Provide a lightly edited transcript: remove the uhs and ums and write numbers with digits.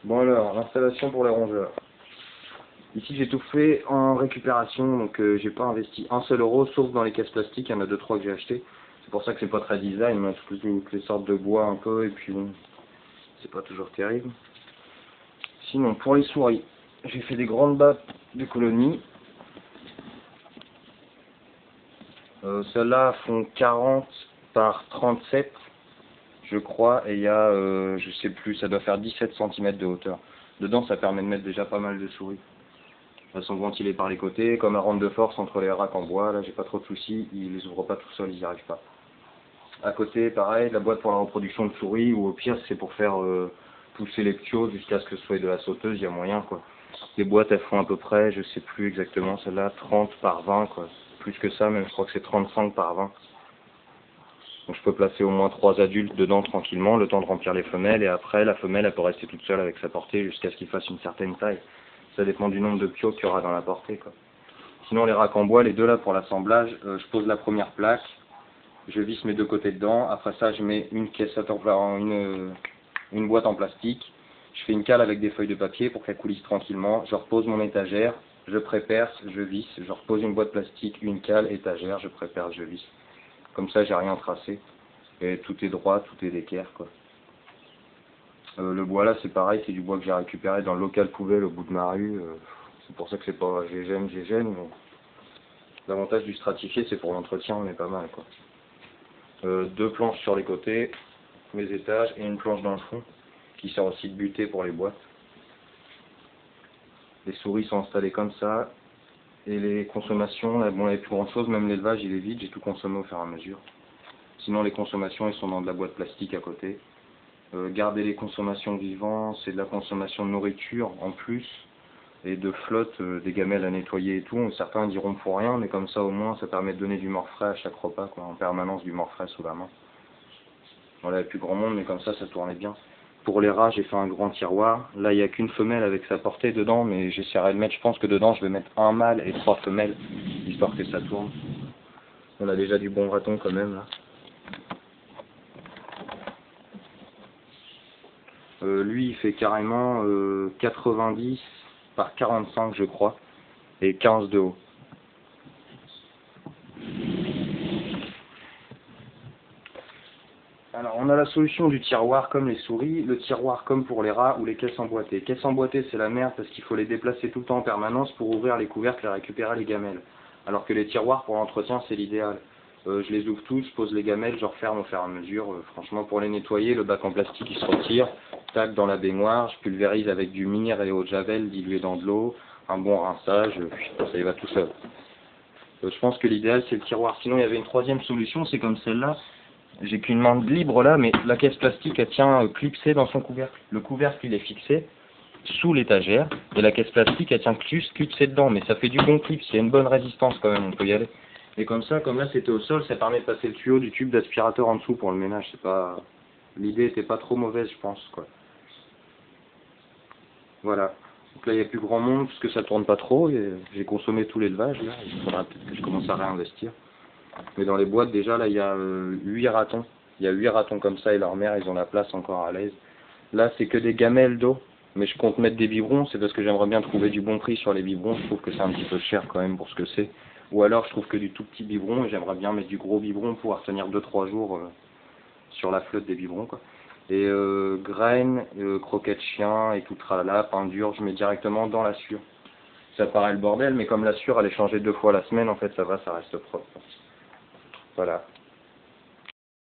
Bon alors, l'installation pour les rongeurs. Ici j'ai tout fait en récupération, donc j'ai pas investi un seul euro, sauf dans les caisses plastiques, il y en a 2-3 que j'ai acheté. C'est pour ça que c'est pas très design, on a toutes les sortes de bois un peu, et puis bon, c'est pas toujours terrible. Sinon, pour les souris, j'ai fait des grandes battes de colonies. Celles-là font 40 par 37, je crois, et il y a, je sais plus, ça doit faire 17 cm de hauteur. Dedans, ça permet de mettre déjà pas mal de souris. Elles sont ventilées par les côtés, comme un rentre de force entre les racks en bois. Là, j'ai pas trop de soucis, ils les ouvrent pas tout seuls, ils n'y arrivent pas. À côté, pareil, la boîte pour la reproduction de souris, ou au pire, c'est pour faire pousser les ptios jusqu'à ce que ce soit de la sauteuse, il y a moyen, quoi. Les boîtes, elles font à peu près, je sais plus exactement, celle-là, 30 par 20, quoi. Plus que ça, même, je crois que c'est 35 par 20. Donc je peux placer au moins 3 adultes dedans tranquillement, le temps de remplir les femelles, et après, la femelle, elle peut rester toute seule avec sa portée jusqu'à ce qu'il fasse une certaine taille. Ça dépend du nombre de piots qu'il y aura dans la portée, quoi. Sinon, les racks en bois, les deux là pour l'assemblage, je pose la première plaque, je visse mes deux côtés dedans, après ça, je mets une caisse une boîte en plastique, je fais une cale avec des feuilles de papier pour qu'elle coulisse tranquillement, je repose mon étagère, je préperce, je visse, je repose une boîte plastique, une cale, étagère, je préperce, je visse. Comme ça, j'ai rien tracé, et tout est droit, tout est d'équerre, quoi. Le bois là, c'est pareil, c'est du bois que j'ai récupéré dans le local poubelle au bout de ma rue, c'est pour ça que c'est pas GGN, mais l'avantage du stratifié, c'est pour l'entretien, on est pas mal, quoi. 2 planches sur les côtés, mes étages, et une planche dans le fond, qui sert aussi de butée pour les boîtes. Les souris sont installées comme ça, et les consommations, là, bon, il n'y avait plus grand chose, même l'élevage il est vide, j'ai tout consommé au fur et à mesure. Sinon les consommations, elles sont dans de la boîte plastique à côté. Garder les consommations vivantes, c'est de la consommation de nourriture en plus, et de flotte, des gamelles à nettoyer et tout. Certains diront pour rien, mais comme ça au moins ça permet de donner du mort frais à chaque repas, quoi, en permanence du mort frais sous la main. Voilà, il n'y a plus grand monde, mais comme ça tournait bien. Pour les rats, j'ai fait un grand tiroir. Là, il n'y a qu'une femelle avec sa portée dedans, mais j'essaierai de mettre, je pense que dedans, je vais mettre un mâle et 3 femelles, histoire que ça tourne. On a déjà du bon raton quand même, là. Lui, il fait carrément 90 par 45, je crois, et 15 de haut. Alors, on a la solution du tiroir comme les souris, le tiroir comme pour les rats ou les caisses emboîtées. Caisses emboîtées, c'est la merde parce qu'il faut les déplacer tout le temps en permanence pour ouvrir les couvercles et récupérer les gamelles. Alors que les tiroirs pour l'entretien, c'est l'idéal. Je les ouvre tous, je pose les gamelles, je referme au fur et à mesure. Franchement, pour les nettoyer, le bac en plastique, il se retire. Tac, dans la baignoire, je pulvérise avec du myrrhe et eau de javel dilué dans de l'eau. Un bon rinçage, ça y va tout seul. Je pense que l'idéal, c'est le tiroir. Sinon, il y avait une troisième solution, c'est comme celle-là. J'ai qu'une main de libre là, mais la caisse plastique, elle tient clipsée dans son couvercle. Le couvercle, il est fixé sous l'étagère, et la caisse plastique, elle tient clipsée dedans, mais ça fait du bon clip, il y a une bonne résistance quand même, on peut y aller. Et comme ça, comme là c'était au sol, ça permet de passer le tuyau du tube d'aspirateur en dessous pour le ménage. C'est pas, l'idée était pas trop mauvaise, je pense, quoi. Voilà. Donc là, il n'y a plus grand monde, parce que ça tourne pas trop, et j'ai consommé tout l'élevage, là, il faudra peut-être que je commence à réinvestir. Mais dans les boîtes, déjà, là, il y a 8 ratons. Il y a 8 ratons comme ça, et leur mère, ils ont la place encore à l'aise. Là, c'est que des gamelles d'eau. Mais je compte mettre des biberons, c'est parce que j'aimerais bien trouver du bon prix sur les biberons. Je trouve que c'est un petit peu cher quand même pour ce que c'est. Ou alors, je trouve que du tout petit biberon, et j'aimerais bien mettre du gros biberon pour pouvoir tenir 2-3 jours sur la flotte des biberons, quoi. Et graines, croquettes chien et tout tralala, pain dur, je mets directement dans la sûre. Ça paraît le bordel, mais comme la sûre, elle est changée 2 fois la semaine, en fait, ça va, ça reste propre. Voilà.